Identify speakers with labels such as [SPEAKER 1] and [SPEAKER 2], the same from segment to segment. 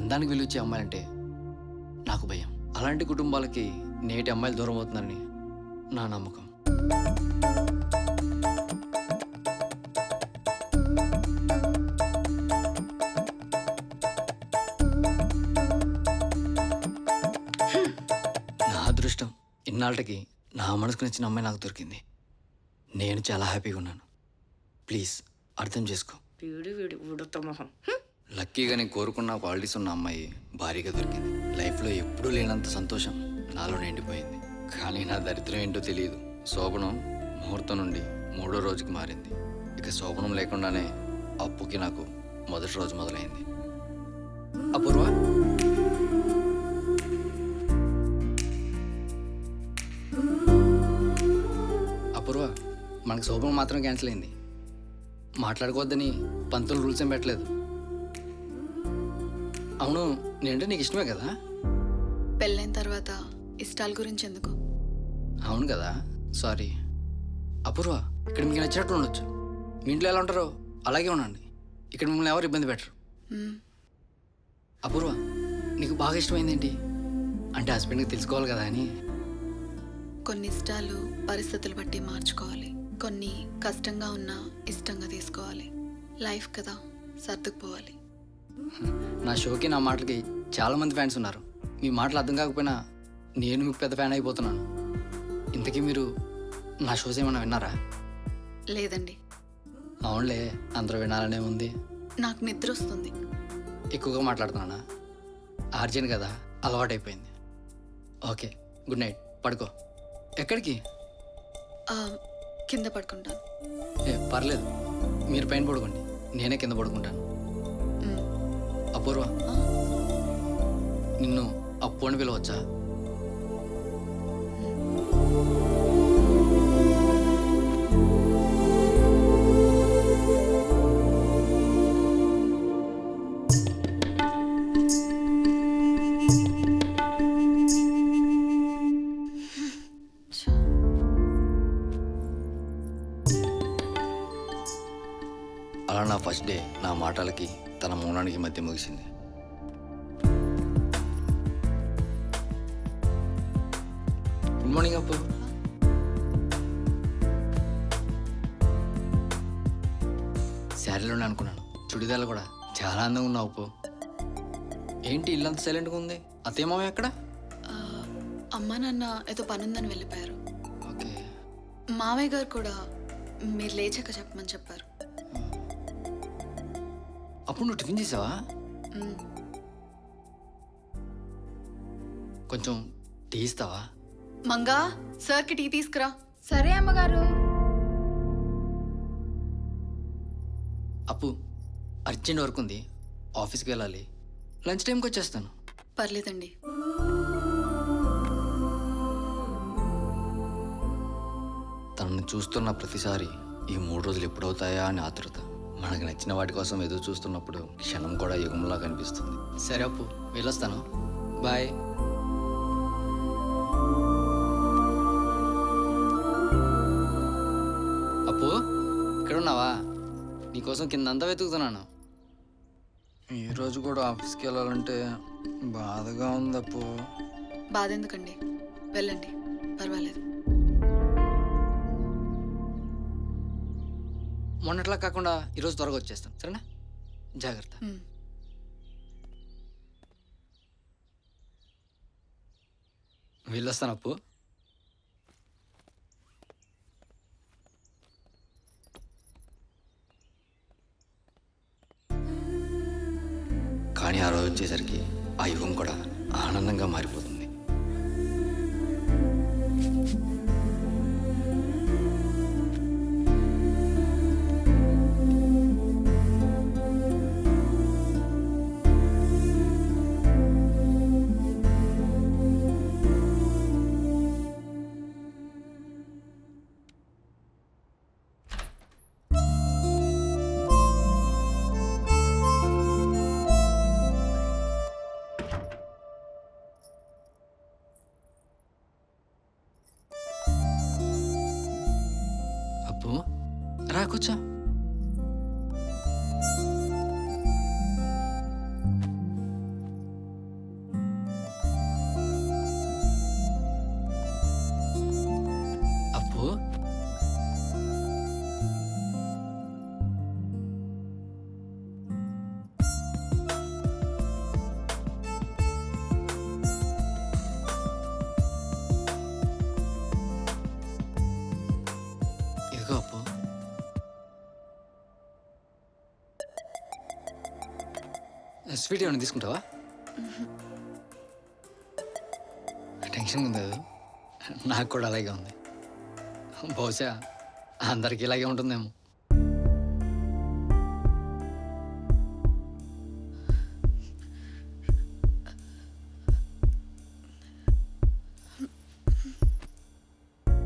[SPEAKER 1] అందానికి విలువిచ్చే అమ్మాయిలంటే నాకు భయం. అలాంటి కుటుంబాలకి నేటి అమ్మాయిలు దూరం అవుతున్నారని నా నమ్మకం. నా అదృష్టం ఇన్నాళ్ళకి నా మనసుకు నచ్చిన అమ్మాయి నాకు దొరికింది. నేను చాలా హ్యాపీగా ఉన్నాను. ప్లీజ్ అర్థం చేసుకో.
[SPEAKER 2] వీడి ఉడత మొహం.
[SPEAKER 1] లక్కీగా నేను కోరుకున్న క్వాలిటీస్ ఉన్న అమ్మాయి భారీగా దొరికింది. లైఫ్లో ఎప్పుడూ లేనంత సంతోషం నాలో నిండిపోయింది. కానీ నా దరిద్రం ఏంటో తెలియదు. శోభనం ముహూర్తం నుండి 3వ రోజుకి మారింది. ఇక శోభనం లేకుండానే అప్పుకి నాకు మొదటి రోజు మొదలైంది. అపూర్వ, అపూర్వ, మనకు శోభనం మాత్రం క్యాన్సిల్ అయింది. మాట్లాడుకోవద్దని పంతులు రూల్స్ ఏం పెట్టలేదు. అవును, నేనంటే నీకు ఇష్టమే కదా?
[SPEAKER 3] పెళ్ళైన తర్వాత ఇష్టాల గురించి ఎందుకు?
[SPEAKER 1] అవును కదా, సారీ. అపూర్వ, ఇక్కడ మీకు నచ్చినట్టు ఉండొచ్చు. మీ ఇంట్లో ఎలా ఉంటారో అలాగే ఉండండి. ఇక్కడ మిమ్మల్ని ఎవరు ఇబ్బంది పెట్టరు. అపూర్వ, నీకు బాగా ఇష్టమైంది ఏంటి? అంటే హస్బెండ్కి తెలుసుకోవాలి కదా అని.
[SPEAKER 3] కొన్ని ఇష్టాలు పరిస్థితులు బట్టి మార్చుకోవాలి. కొన్ని కష్టంగా ఉన్నా ఇష్టంగా తీసుకోవాలి. లైఫ్ కదా, సర్దుకుపోవాలి.
[SPEAKER 1] నా షోకి నా మాటలకి చాలామంది ఫ్యాన్స్ ఉన్నారు. మీ మాటలు అర్థం కాకపోయినా నేను మీకు పెద్ద ఫ్యాన్ అయిపోతున్నాను. ఇంతకీ మీరు నా షోస్ ఏమన్నా విన్నారా?
[SPEAKER 3] లేదండి.
[SPEAKER 1] అవునులే, అందరూ వినాలనే ఉంది.
[SPEAKER 3] నాకు నిద్ర వస్తుంది.
[SPEAKER 1] ఎక్కువగా మాట్లాడుతున్నానా? ఆర్జన్ కదా, అలవాటైపోయింది. ఓకే, గుడ్ నైట్, పడుకో. ఎక్కడికి?
[SPEAKER 3] కింద పడుకుంటాను.
[SPEAKER 1] పర్లేదు, మీరు పైన పడుకోండి, నేనే కింద పడుకుంటాను. అపూర్వ, నిన్ను అప్పు అని పిలవచ్చా? అలా నా ఫస్ట్ డే నా మాటలకి తన మౌనానికి మధ్య ముగిసింది. గుడ్ మార్నింగ్ అప్పు. శారీలోనే అనుకున్నాను, చుడిదాలు కూడా చాలా అందంగా ఉన్నావు అప్పు. ఏంటి ఇల్లంత సైలెంట్గా ఉంది? అత్తేమో ఎక్కడ?
[SPEAKER 3] అమ్మా నాన్న ఏదో పనుందని వెళ్ళిపోయారు.
[SPEAKER 1] ఓకే.
[SPEAKER 3] మావయ్య గారు కూడా మీరు లేచాక చెప్పమని చెప్పారు.
[SPEAKER 1] అప్పుడు నువ్వు టిఫిన్ చేసావా? కొంచెం టీ ఇస్తావా?
[SPEAKER 3] మంగా, సార్కి టీ తీసుకురా.
[SPEAKER 4] సరే అమ్మగారు.
[SPEAKER 1] అప్పు, అర్జెంట్ వర్క్ ఉంది, ఆఫీస్కి వెళ్ళాలి. లంచ్ టైంకి వచ్చేస్తాను.
[SPEAKER 3] పర్లేదండి.
[SPEAKER 1] తనను చూస్తున్న ప్రతిసారి ఈ 3 రోజులు ఎప్పుడవుతాయా అని ఆతృత. మనకు నచ్చిన వాటి కోసం ఎదురు చూస్తున్నప్పుడు క్షణం కూడా యుగంలా కనిపిస్తుంది. సరే అప్పు, వెళ్ళొస్తాను. బాయ్. అప్పు, ఇక్కడ ఉన్నావా? నీకోసం కిందంతా వెతుకుతున్నాను. ఈరోజు కూడా ఆఫీస్కి వెళ్ళాలంటే బాధగా ఉంది అప్పు.
[SPEAKER 3] బాధ ఎందుకండి, వెళ్ళండి, పర్వాలేదు.
[SPEAKER 1] మొన్నట్లా కాకుండా ఈరోజు త్వరగా వచ్చేస్తాను, సరేనా? జాగ్రత్త. వెళ్ళొస్తాను అప్పు. కానీ ఆ రోజు వచ్చేసరికి ఆ యుగం కూడా ఆనందంగా మారిపోతుంది. రా కూర్చో. స్వీట్ ఏమైనా తీసుకుంటావా? టెన్షన్ ఉంది కదా, నాకు కూడా అలాగే ఉంది. బహుశా అందరికీ ఇలాగే ఉంటుందేమో.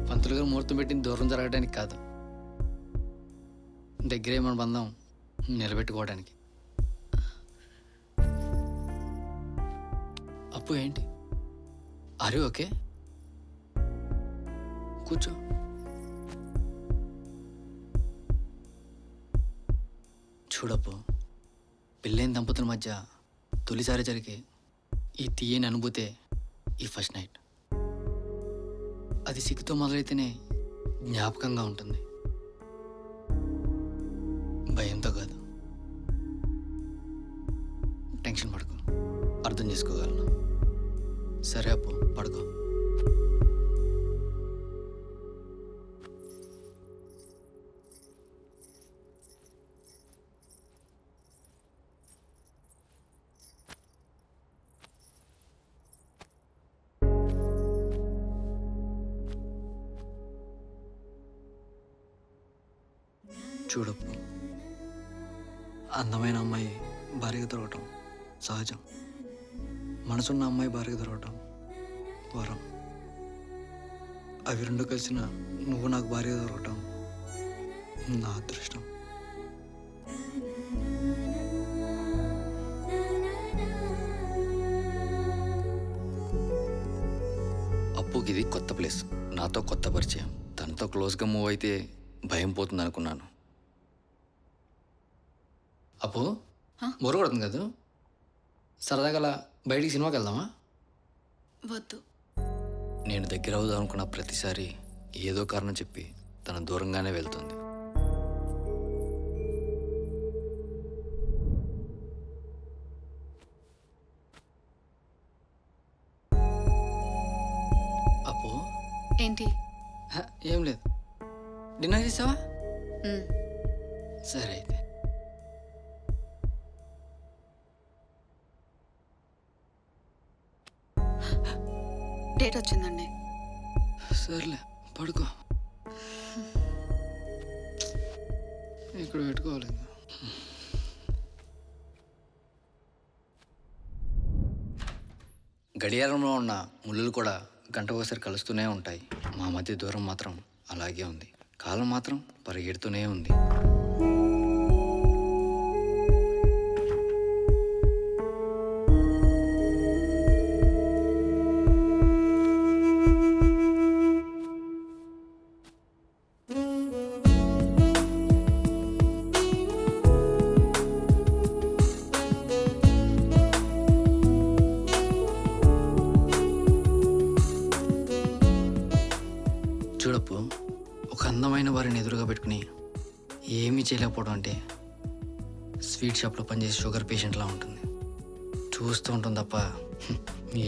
[SPEAKER 1] పంతులు గారు ముహూర్తం పెట్టింది దూరం జరగడానికి కాదు, దగ్గరే మన బంధం నిలబెట్టుకోవడానికి. అప్పు ఏంటి, అరే ఓకే, కూర్చో. చూడప్పు, పెళ్ళైన దంపతుల మధ్య తొలిసారి జరిగే ఈ తీయని అనుభూతే ఈ ఫస్ట్ నైట్. అది సిగ్గుతో మొదలైతేనే జ్ఞాపకంగా ఉంటుంది, భయంతో కాదు. టెన్షన్ పడుకో, అర్థం చేసుకోగలను. సరే అప్పు, పడుకో. చూడప్పు, అందమైన అమ్మాయి భార్యగా దొరకటం సహజం. మనసున్న అమ్మాయి భార్యగా దొరకటం వరం. అవి రెండు కలిసిన నువ్వు నాకు భార్యగా దొరకటం నా అదృష్టం. అప్పుకి ఇది కొత్త ప్లేస్, నాతో కొత్త పరిచయం. తనతో క్లోజ్గా మూవ్ అయితే భయం పోతుంది అనుకున్నాను. అప్పు, బోర్ కొడుతుంది కదా, సరదాగా అలా బయటికి సినిమాకి వెళ్దామా?
[SPEAKER 3] వద్దు.
[SPEAKER 1] నేను దగ్గర అవుదాం అనుకున్న ప్రతిసారి ఏదో కారణం చెప్పి తన దూరంగానే వెళ్తుంది. అప్పు,
[SPEAKER 3] ఏంటి?
[SPEAKER 1] ఏం లేదు. డిన్నర్ చేసావా?
[SPEAKER 3] మ్,
[SPEAKER 1] సరే అయితే.
[SPEAKER 3] డేట్ వచ్చిందండి.
[SPEAKER 1] సర్లే, పడుకో. ఇక్కడ పెట్టుకోవాలి. గడియారంలో ఉన్న ముళ్ళు కూడా గంటకోసారి కలుస్తూనే ఉంటాయి. మా మధ్య దూరం మాత్రం అలాగే ఉంది. కాలం మాత్రం పరిగెడుతూనే ఉంది. చూడప్పు, ఒక అందమైన వారిని ఎదురుగా పెట్టుకుని ఏమీ చేయలేకపోవడం అంటే స్వీట్ షాప్లో పనిచేసే షుగర్ పేషెంట్లా ఉంటుంది. చూస్తూ ఉంటుంది తప్ప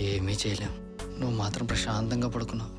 [SPEAKER 1] ఏమీ చేయలేం. నువ్వు మాత్రం ప్రశాంతంగా పడుకున్నావు.